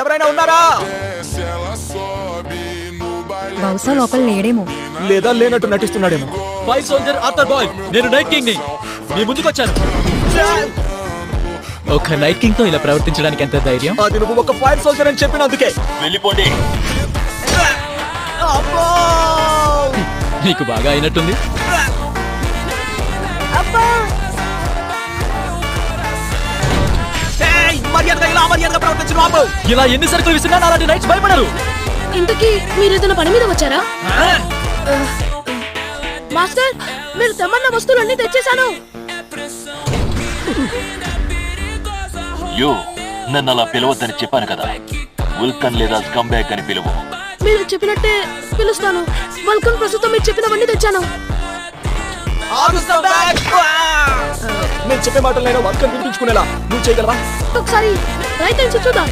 ఎవరైనా ఉన్నారా? బహుశా లోపల లేడేమో. లేదా లేనట్టు నటిస్తున్నాడేమో. ఫైర్ సోల్జర్ ఆర్థర్ బాయ్, నేను నైట్ కింగ్ ని. మీ ముందుకు వచ్చాను. ఒక నైట్ కింగ్ తో ఇలా ప్రవర్తించడానికి ఎంత ధైర్యం? అది నువ్వు ఒక ఫైర్ సోల్జర్ అని చెప్పినందుకే. వెళ్ళిపోండి. నీకు బాగా అయినట్టుంది. ఇలా ఎన్ని సరుకులు విసినా అలాంటి నైట్స్ భయపడరు. ఇంతకీ మీరు ఏదైనా పని మీద వచ్చారా? మాస్టర్, మీరు తెమ్మన్న వస్తువులన్నీ తెచ్చేశాను. నన్ను అలా పిలవద్దని చెప్పాను కదా. వల్కన్ లేదా స్కమ్ బ్యాగ్ అని పిలువు. మీరు చెప్పినట్టే పిలుస్తాను. వల్కన్, ప్రస్తుతం మీరు చెప్పినవన్నీ తెచ్చాను. నేను చెప్పే మాటలు నేను వర్క్ వినిపించుకునేలా నువ్వు చేయగలవా? ఒకసారి ప్రయత్నించి చూద్దాం.